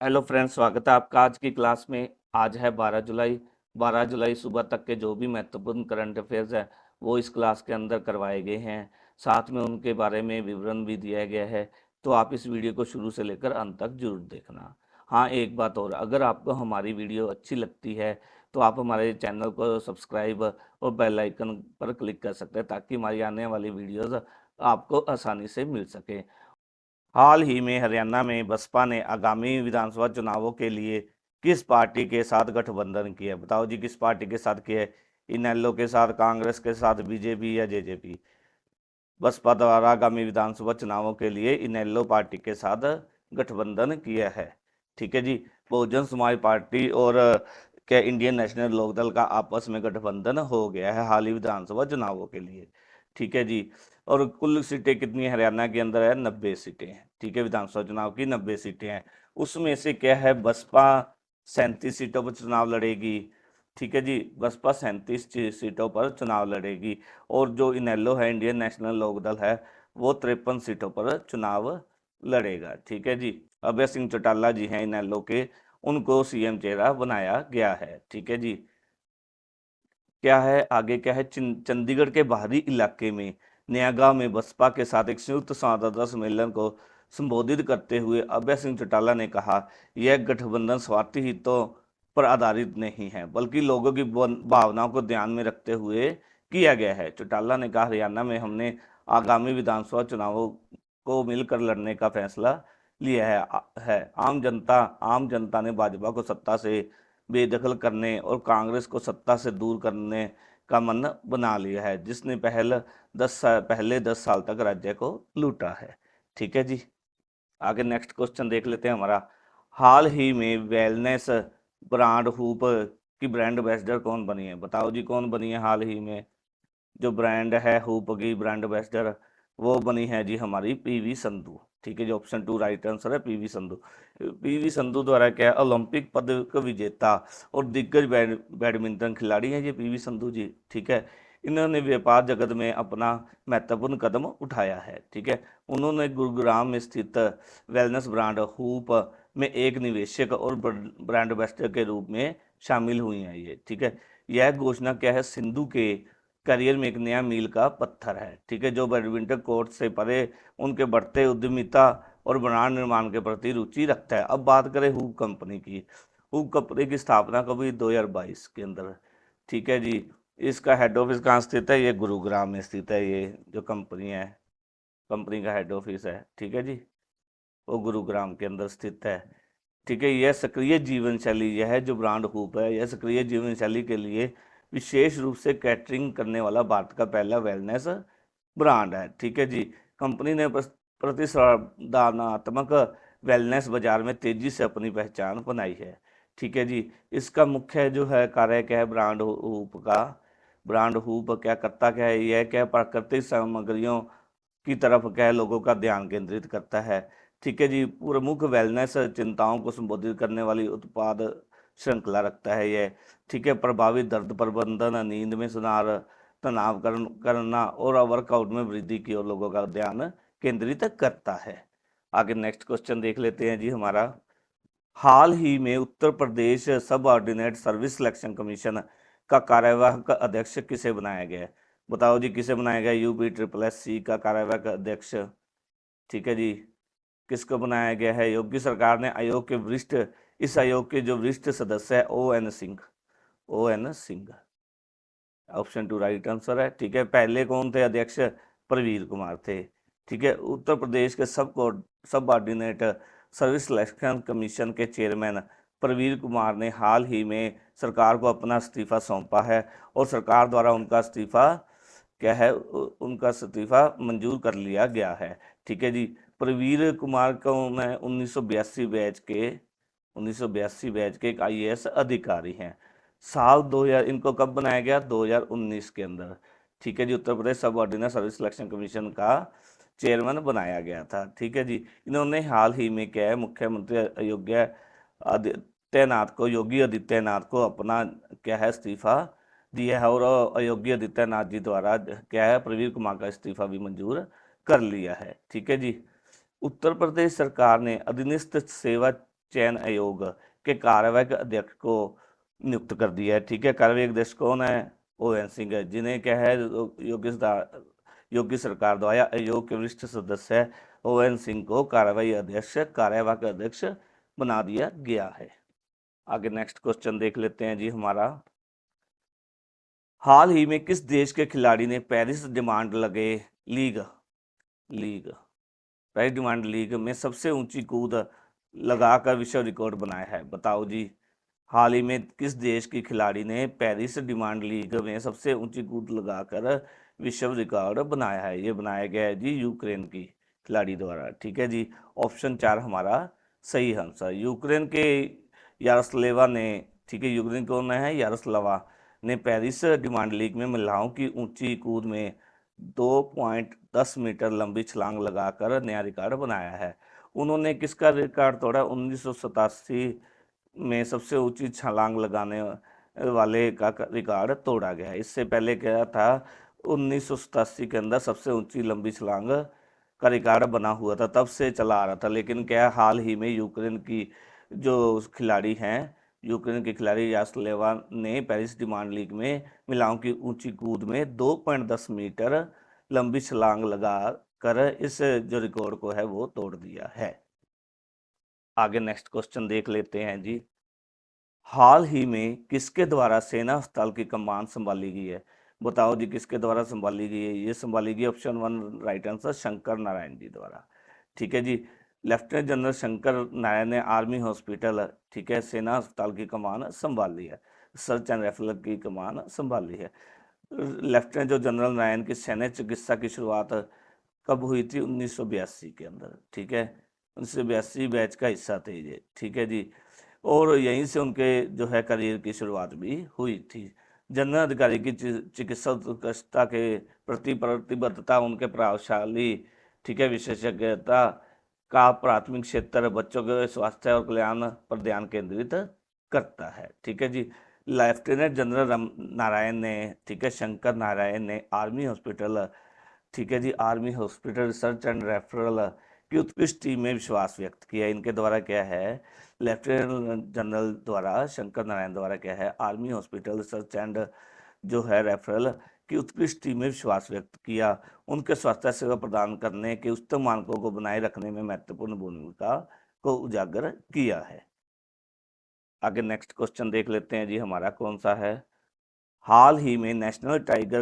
Hello friends, स्वागत है आपका आज की क्लास में। आज है 12 जुलाई। 12 जुलाई सुबह तक के जो भी महत्वपूर्ण करंट अफेयर्स है वो इस क्लास के अंदर करवाए गए हैं। साथ में उनके बारे में विवरण भी दिया गया है। तो आप इस वीडियो को शुरू से लेकर अंत तक जरूर देखना। हाँ, एक बात और, अगर आपको हमारी वीडियो अच्छी लगती है तो आप हमारे चैनल को सब्सक्राइब और बेल आइकन पर क्लिक कर सकते हैं ताकि हमारी आने वाली वीडियोज़ आपको आसानी से मिल सके। हाल ही में हरियाणा में बसपा ने आगामी विधानसभा चुनावों के लिए किस पार्टी के साथ गठबंधन किया है? बताओ जी, किस पार्टी के साथ किया है? इनेलो के साथ, कांग्रेस के साथ, बीजेपी या जेजेपी? बसपा द्वारा आगामी विधानसभा चुनावों के लिए इनेलो पार्टी के साथ गठबंधन किया है। ठीक है जी। बहुजन समाज पार्टी और क्या इंडियन नेशनल लोकदल का आपस में गठबंधन हो गया है हाल ही विधानसभा चुनावों के लिए। ठीक है जी। और कुल सीटें कितनी है हरियाणा के अंदर? है 90 सीटें हैं। ठीक है, विधानसभा चुनाव की 90 सीटें हैं। उसमें से क्या है, बसपा 37 सीटों पर चुनाव लड़ेगी। ठीक है जी, बसपा 37 सीटों पर चुनाव लड़ेगी। और जो इनेलो है, इंडियन नेशनल लोकदल है, वो 53 सीटों पर चुनाव लड़ेगा। ठीक है जी। अभय सिंह चौटाला जी हैं इनेलो के, उनको सीएम चेहरा बनाया गया है। ठीक है जी। क्या है आगे, क्या है, चंडीगढ़ के बाहरी इलाके में नयागांव में बसपा के साथ एक संयुक्त संवाददाता सम्मेलन को संबोधित करते हुए अभय सिंह चौटाला ने कहा, यह गठबंधन स्वार्थी हितों पर आधारित नहीं है बल्कि लोगों की भावनाओं को ध्यान में रखते हुए किया गया है। चौटाला ने कहा, हरियाणा में हमने आगामी विधानसभा चुनावों को मिलकर लड़ने का फैसला लिया है। आम जनता ने भाजपा को सत्ता से बेदखल करने और कांग्रेस को सत्ता से दूर करने का मन बना लिया है, जिसने पहले 10 साल तक राज्य को लूटा है। ठीक है जी। आगे नेक्स्ट क्वेश्चन देख लेते हैं हमारा। हाल ही में वेलनेस ब्रांड हूप की ब्रांड एम्बेसडर कौन बनी है? बताओ जी, कौन बनी है हाल ही में? जो ब्रांड है हूप की ब्रांड एम्बेसडर, वो बनी है जी हमारी पीवी संधू। ठीक है जी, ऑप्शन 2 राइट आंसर है, पीवी संधू। पीवी संधू द्वारा क्या है, ओलंपिक पदक विजेता और दिग्गज बैडमिंटन खिलाड़ी हैं ये पीवी संधू जी। ठीक है। इन्होंने व्यापार जगत में अपना महत्वपूर्ण कदम उठाया है। ठीक है। उन्होंने गुरुग्राम में स्थित वेलनेस ब्रांड हूप में एक निवेशक और ब्रांड एम्बेसडर के रूप में शामिल हुई हैं ये। ठीक है। यह घोषणा क्या है, सिंधु के करियर में एक नया मील का पत्थर है। ठीक है, जो बैडमिंटन कोर्ट से परे उनके बढ़ते उद्यमिता और ब्रांड निर्माण के प्रति रुचि रखता है। अब बात करें हूप कंपनी की। हूप कंपनी की स्थापना कब हुई? 2022 के अंदर। ठीक है जी। इसका हेड ऑफिस कहाँ स्थित है? ये गुरुग्राम में स्थित है। ये जो कंपनी है, कंपनी का हेड ऑफिस है, ठीक है जी, वो गुरुग्राम के अंदर स्थित है। ठीक है। यह सक्रिय जीवन शैली, यह जो ब्रांड हूप है, यह सक्रिय जीवन शैली के लिए विशेष रूप से कैटरिंग करने वाला भारत का पहला वेलनेस ब्रांड है। ठीक है जी। कंपनी ने प्रतिस्पर्धात्मक वेलनेस बाजार में तेजी से अपनी पहचान बनाई है। ठीक है जी। इसका मुख्य जो है कार्य क्या है, ब्रांड हूप का? ब्रांड हूप क्या करता, क्या है, यह क्या प्राकृतिक सामग्रियों की तरफ क्या है लोगों का ध्यान केंद्रित करता है। ठीक है जी। प्रमुख वेलनेस चिंताओं को संबोधित करने वाली उत्पाद श्रृंखला रखता है यह। ठीक है। प्रभावी दर्द प्रबंधन, नींद में सुधार, तनाव करना और वर्कआउट में वृद्धि की ओर लोगों का ध्यान केंद्रित करता है। आगे नेक्स्ट क्वेश्चन देख लेते हैं जी हमारा। हाल ही में उत्तर प्रदेश सब ऑर्डिनेट सर्विस सिलेक्शन कमीशन का कार्यवाहक अध्यक्ष किसे बनाया गया है? बताओ जी, किसे बनाया गया? यूपी ट्रिपल एस सी का कार्यवाहक अध्यक्ष, ठीक है जी, किसको बनाया गया है? योगी सरकार ने आयोग के वरिष्ठ, इस आयोग के जो वरिष्ठ सदस्य है O N Singh, O N Singh, option 2 right answer है। ठीक है। पहले कौन थे अध्यक्ष? प्रवीर कुमार थे। ठीक है। उत्तर प्रदेश के सब ऑर्डिनेट सर्विस सिलेक्शन कमीशन के चेयरमैन प्रवीर कुमार ने हाल ही में सरकार को अपना इस्तीफा सौंपा है और सरकार द्वारा उनका इस्तीफा क्या है, उनका इस्तीफा मंजूर कर लिया गया है। ठीक है जी। प्रवीर कुमार को मैं 1982 बैच के एक आईएएस अधिकारी हैं। साल 2000 इनको कब बनाया गया? 2019 के अंदर। ठीक है जी। उत्तर प्रदेश सब ऑर्डिनेट सर्विस सिलेक्शन कमीशन का चेयरमैन बनाया गया था। ठीक है जी। इन्होंने हाल ही में क्या है, मुख्यमंत्री योगी आदित्यनाथ को अपना क्या है इस्तीफा दिया है और योगी आदित्यनाथ जी द्वारा क्या है प्रवीर कुमार का इस्तीफा भी मंजूर कर लिया है। ठीक है जी। उत्तर प्रदेश सरकार ने अधीनस्थ सेवा चयन आयोग के कार्यवाहक अध्यक्ष को नियुक्त कर दिया है। ठीक है, कार्यवाहक अध्यक्ष कौन है? ON सिंह है, जिन्हें क्या है योगी सरकार द्वारा आयोग के वरिष्ठ सदस्य ON सिंह को कार्यवाहक अध्यक्ष बना दिया गया है। आगे नेक्स्ट क्वेश्चन देख लेते हैं जी हमारा। हाल ही में किस देश के खिलाड़ी ने पेरिस डिमांड लीग में सबसे ऊंची कूद लगाकर विश्व रिकॉर्ड बनाया है? बताओ जी, हाल ही में किस देश की खिलाड़ी ने पेरिस डिमांड लीग में सबसे ऊंची कूद लगाकर विश्व रिकॉर्ड बनाया है? ये बनाया गया है जी यूक्रेन की खिलाड़ी द्वारा। ठीक है जी, ऑप्शन 4 हमारा सही आंसर। यूक्रेन के यारोस्लेवा ने, ठीक है, यूक्रेन कौन है? यारोस्लावा ने पेरिस डिमांड लीग में महिलाओं की ऊंची कूद में 2.10 मीटर लंबी छलांग लगाकर नया रिकॉर्ड बनाया है। उन्होंने किसका रिकॉर्ड तोड़ा? 1987 में सबसे ऊंची छलांग लगाने वाले का रिकॉर्ड तोड़ा गया। इससे पहले क्या था? 1987 के अंदर सबसे ऊंची लंबी छलांग का रिकॉर्ड बना हुआ था, तब से चला आ रहा था। लेकिन क्या हाल ही में यूक्रेन की जो खिलाड़ी हैं, यूक्रेन के खिलाड़ी यारोस्लावा ने पेरिस डिमांड लीग में महिलाओं की ऊंची कूद में 2.10 मीटर लंबी छलांग लगा कर इस जो रिकॉर्ड को है वो तोड़ दिया है। आगे नेक्स्ट क्वेश्चन देख लेते हैं जी। हाल ही में किसके द्वारा सेना अस्पताल की कमान संभाली गई है? बताओ जी, किसके द्वारा संभाली गई है? ये संभाली गई, option 1 right answer, Shankar Narayan ji द्वारा। ठीक है जी, लेफ्टिनेंट जनरल शंकर नारायण ने आर्मी हॉस्पिटल, ठीक है, सेना अस्पताल की कमान संभाली है, सर्च एंड रेफरल की कमान संभाली है। लेफ्टिनेंट जो जनरल नारायण की सैन्य चिकित्सा की शुरुआत कब हुई थी? 1982 के अंदर। ठीक है, 1982 बैच का हिस्सा थे ये। ठीक है जी, और यहीं से उनके जो है करियर की शुरुआत भी हुई थी। जनरल अधिकारी की चिकित्सा उत्कृष्टता के प्रति प्रतिबद्धता उनके प्रभावशाली, ठीक है, विशेषज्ञता का प्राथमिक क्षेत्र बच्चों के स्वास्थ्य और कल्याण पर ध्यान केंद्रित करता है। ठीक है जी, लेफ्टिनेंट जनरल नारायण ने, ठीक है, शंकर नारायण ने आर्मी हॉस्पिटल, ठीक है जी, army hospital research and referral की उत्कृष्ट टीम में विश्वास व्यक्त किया। इनके द्वारा क्या है? लेफ्टिनेंट जनरल द्वारा, शंकर नारायण द्वारा क्या है? आर्मी हॉस्पिटल रिसर्च एंड जो है रेफरल की उत्कृष्ट टीम में विश्वास व्यक्त किया। उनके स्वास्थ्य सेवा प्रदान करने के उच्चतम मानकों को बनाए रखने में महत्वपूर्ण भूमिका को उजागर किया है। आगे नेक्स्ट क्वेश्चन देख लेते हैं जी हमारा, कौन सा है? हाल ही में नेशनल टाइगर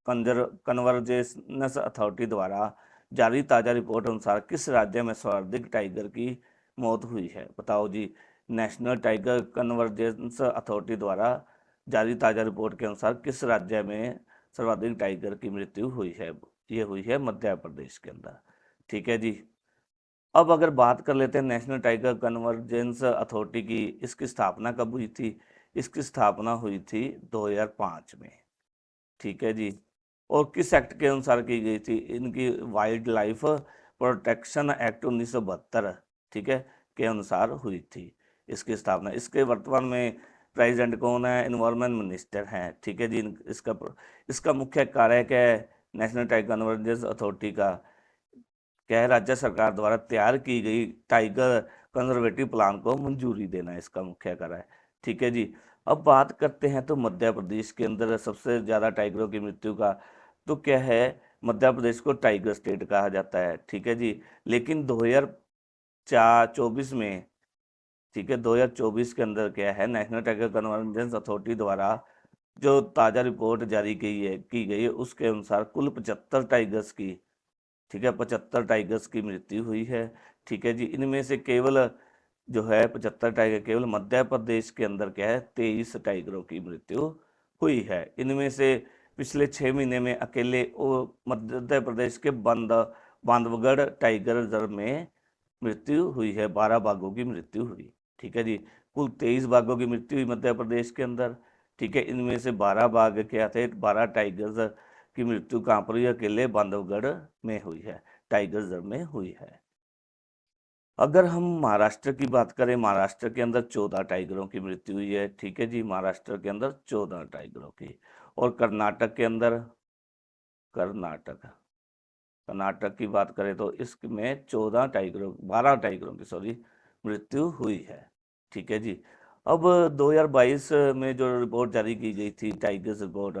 कन्वर्जेंस अथॉरिटी द्वारा जारी ताज़ा रिपोर्ट अनुसार किस राज्य में सर्वाधिक टाइगर की मौत हुई है? बताओ जी, नेशनल टाइगर कन्वर्जेंस अथॉरिटी द्वारा जारी ताज़ा रिपोर्ट के अनुसार किस राज्य में सर्वाधिक टाइगर की मृत्यु हुई है? ये हुई है मध्य प्रदेश के अंदर। ठीक है जी, अब अगर बात कर लेते हैं नेशनल टाइगर कन्वर्जेंस अथॉरिटी की, इसकी स्थापना कब हुई थी? इसकी स्थापना हुई थी 2005 में। ठीक है जी, और किस एक्ट के अनुसार की गई थी? इनकी वाइल्ड लाइफ प्रोटेक्शन एक्ट 1972, ठीक है, के अनुसार हुई थी इसकी स्थापना। इसके वर्तमान में प्रेसिडेंट कौन है? एनवायरमेंट मिनिस्टर हैं। ठीक है जी, इसका मुख्य कार्य क्या है? नेशनल टाइगर कन्वर्जेंस अथॉरिटी का क्या है? राज्य सरकार द्वारा तैयार की गई टाइगर कंजर्वेटिव प्लान को मंजूरी देना इसका मुख्य कार्य है। ठीक है जी, अब बात करते हैं तो मध्य प्रदेश के अंदर सबसे ज़्यादा टाइगरों की मृत्यु का, तो क्या है? मध्य प्रदेश को टाइगर स्टेट कहा जाता है। ठीक है जी, लेकिन 2024 में, ठीक है, 2024 के अंदर क्या है? नेशनल टाइगर कन्वर्जेंस अथॉरिटी द्वारा जो ताज़ा रिपोर्ट जारी की गई है उसके अनुसार कुल 75 टाइगर्स की, ठीक है, 75 टाइगर्स की मृत्यु हुई है। ठीक है जी, इनमें से केवल जो है 75 टाइगर, केवल मध्य प्रदेश के अंदर क्या है? 23 टाइगरों की मृत्यु हुई है। इनमें से पिछले 6 महीने में अकेले मध्य प्रदेश के बांधवगढ़ टाइगर रिजर्व में मृत्यु हुई है, 12 बाघों की मृत्यु हुई। ठीक है जी, कुल 23 बाघों की मृत्यु हुई मध्य प्रदेश के अंदर। ठीक है, इनमें से 12 बाघ क्या थे? 12 टाइगर्स की मृत्यु कहाँ पर हुई? अकेले बांधवगढ़ में हुई है, टाइगर रिजर्व में हुई है। अगर हम महाराष्ट्र की बात करें, महाराष्ट्र के अंदर 14 टाइगरों की मृत्यु हुई है। ठीक है जी, महाराष्ट्र के अंदर 14 टाइगरों की। और कर्नाटक के अंदर, कर्नाटक की बात करें तो इसमें 12 टाइगरों की, सॉरी, मृत्यु हुई है। ठीक है जी। अब 2022 में जो रिपोर्ट जारी की गई थी, टाइगर्स रिपोर्ट,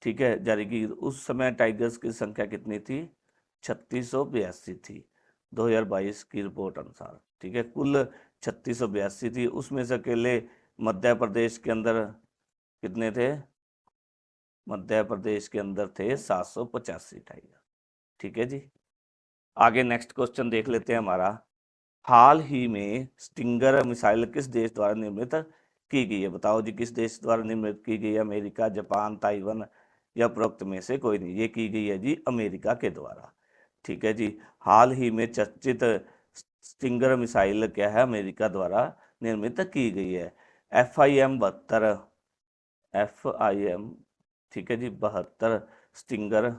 ठीक है, जारी की, उस समय टाइगर्स की संख्या कितनी थी? 3682 थी 2022 की रिपोर्ट अनुसार। ठीक है, कुल 3682 थी, उसमें से अकेले मध्य प्रदेश के अंदर कितने थे? मध्य प्रदेश के अंदर थे 785 टाइगर। ठीक है जी। आगे नेक्स्ट क्वेश्चन देख लेते हैं हमारा। हाल ही में स्टिंगर मिसाइल किस देश द्वारा निर्मित की गई है? बताओ जी, किस देश द्वारा निर्मित की गई है? अमेरिका, जापान, ताइवान या उपरोक्त में से कोई नहीं? ये की गई है जी अमेरिका के द्वारा। ठीक है जी। हाल ही में चर्चित स्टिंगर मिसाइल क्या है? अमेरिका द्वारा निर्मित की गई है। FIM-72, FIM, ठीक है जी, 72 स्टिंगर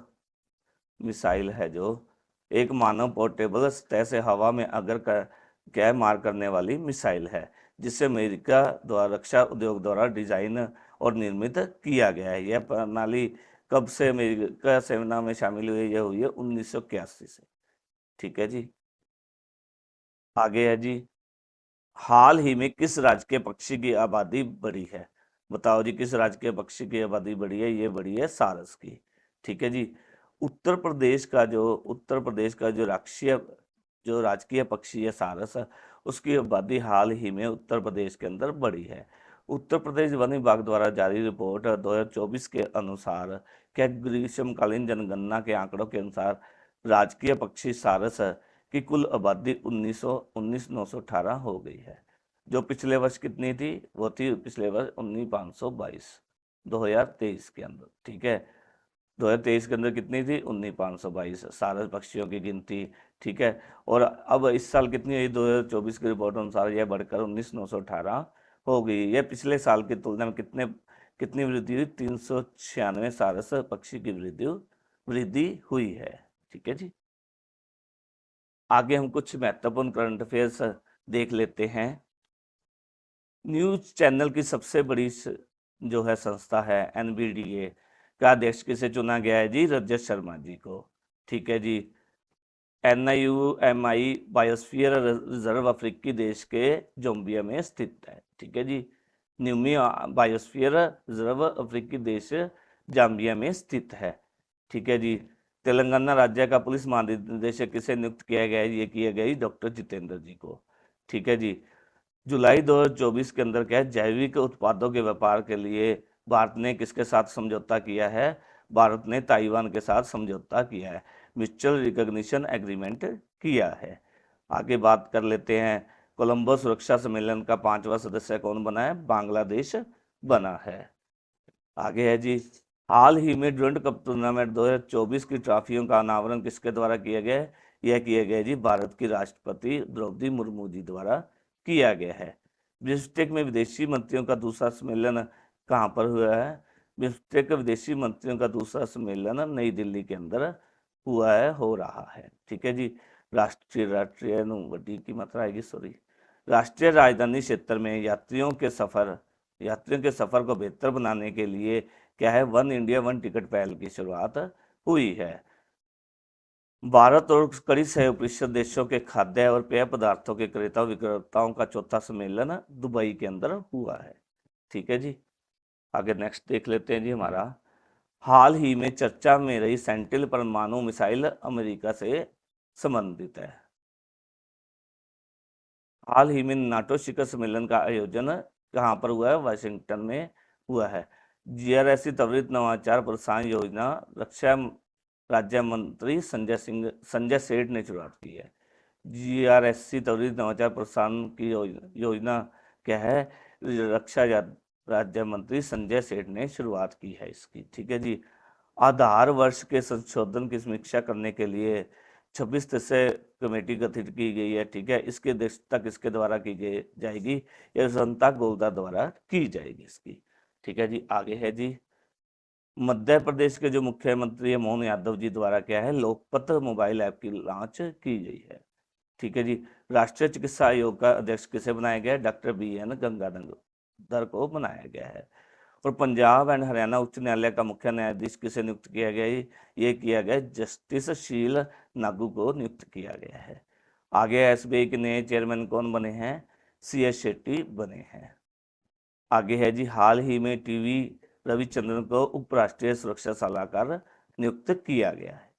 मिसाइल है, जो एक मानव पोर्टेबल सतह से हवा में अगर क्या मार करने वाली मिसाइल है, जिसे अमेरिका द्वारा रक्षा उद्योग द्वारा डिजाइन और निर्मित किया गया है। यह प्रणाली कब से अमेरिका सेना में शामिल हुई? यह हुई है 1981 से। ठीक है जी। आगे है जी, हाल ही में किस राज्य के पक्षी की आबादी बढ़ी है? बताओ जी, किस राज्य के पक्षी की आबादी बढ़ी है? ये बढ़ी है सारस की। ठीक है जी। उत्तर प्रदेश का जो राजकीय पक्षी है सारस, उसकी आबादी हाल ही में उत्तर प्रदेश के अंदर बढ़ी है। उत्तर प्रदेश वन विभाग द्वारा जारी रिपोर्ट 2024 के अनुसार, क्या ग्रीष्मकालीन जनगणना के आंकड़ों के अनुसार राजकीय पक्षी सारस की कुल आबादी 19,918 हो गई है। जो पिछले वर्ष कितनी थी? वो थी पिछले वर्ष 19,522, 2023 के अंदर। ठीक है, 2023 के अंदर कितनी थी? 19,522 सारस पक्षियों की गिनती। ठीक है, और अब इस साल कितनी हुई? 2024 की रिपोर्ट अनुसार यह बढ़कर 19,918 हो गई। यह पिछले साल की तुलना में कितनी वृद्धि हुई? 396 सारस पक्षी की वृद्धि हुई है। ठीक है जी। आगे हम कुछ महत्वपूर्ण करंट अफेयर्स देख लेते हैं। न्यूज चैनल की सबसे बड़ी जो है संस्था है NBDA का अध्यक्ष किसे चुना गया है जी? रजत शर्मा जी को। ठीक है जी। NIUMI बायोस्फीयर रिजर्व अफ्रीकी देश के जोम्बिया में स्थित है। ठीक है जी। न्यूमी बायोस्फीयर रिजर्व अफ्रीकी देश जाम्बिया में स्थित है। ठीक है जी। तेलंगाना राज्य का पुलिस महानिदेशक किसे नियुक्त किया गया है? ये किया गया डॉक्टर जितेंद्र जी को। ठीक है जी। जुलाई 2024 के अंदर क्या है? जैविक उत्पादों के व्यापार के लिए भारत ने किसके साथ समझौता किया है? भारत ने ताइवान के साथ समझौता किया है, म्यूचुअल रिकॉग्निशन एग्रीमेंट किया है। आगे बात कर लेते हैं, कोलंबो सुरक्षा सम्मेलन का 5वां सदस्य कौन बना है? बांग्लादेश बना है। आगे है जी, हाल ही में डुरंड कप टूर्नामेंट 2024 की ट्रॉफियों का अनावरण किसके द्वारा किया गया है? यह किया गया जी भारत की राष्ट्रपति द्रौपदी मुर्मू जी द्वारा किया गया है। बिम्स्टेक में विदेशी मंत्रियों का दूसरा सम्मेलन कहाँ पर हुआ है? बिम्स्टेक विदेशी मंत्रियों का दूसरा सम्मेलन नई दिल्ली के अंदर हुआ है, हो रहा है। ठीक है जी। राष्ट्रीय की मात्रा आएगी, सॉरी, राष्ट्रीय राजधानी क्षेत्र में यात्रियों के सफर को बेहतर बनाने के लिए क्या है? वन इंडिया वन टिकट पहल की शुरुआत हुई है। भारत और कड़ी सहयोग परिषद देशों के खाद्य और पेय पदार्थों के क्रेता विक्रेताओं का चौथा सम्मेलन दुबई के अंदर हुआ है। ठीक है जी। आगे नेक्स्ट देख लेते हैं जी हमारा। हाल ही में चर्चा में रही सेंटिल परमाणु मिसाइल अमेरिका से संबंधित है। हाल ही में नाटो शिखर सम्मेलन का आयोजन कहाँ पर हुआ है? वाशिंगटन में हुआ है। GRSC त्वरित नवाचार प्रोत्साहन योजना रक्षा राज्य मंत्री संजय सेठ ने शुरुआत की है। GRSC त्वरित नवाचार प्रोत्साहन की योजना क्या है? रक्षा राज्य मंत्री संजय सेठ ने शुरुआत की है इसकी। ठीक है जी। आधार वर्ष के संशोधन की समीक्षा करने के लिए 26 सदस्यीय कमेटी गठित की गई है। ठीक है, इसकी अध्यक्षता किसके द्वारा की जाएगी? यह जनता गोलदा द्वारा की जाएगी इसकी। ठीक है जी। आगे है जी, मध्य प्रदेश के जो मुख्यमंत्री है मोहन यादव जी द्वारा क्या है? लोकपथ मोबाइल ऐप की लॉन्च की गई है। ठीक है जी। राष्ट्रीय चिकित्सा आयोग का अध्यक्ष किसे बनाया गया है? डॉक्टर BN गंगाधर को बनाया गया है। और पंजाब एंड हरियाणा उच्च न्यायालय का मुख्य न्यायाधीश किसे नियुक्त किया गया है? ये किया गया जस्टिस शील नागू को नियुक्त किया गया है। आगे एसबीआई के नए चेयरमैन कौन बने हैं? CS शेट्टी बने हैं। आगे है जी, हाल ही में टीवी रविचंद्रन को उपराष्ट्रीय सुरक्षा सलाहकार नियुक्त किया गया है।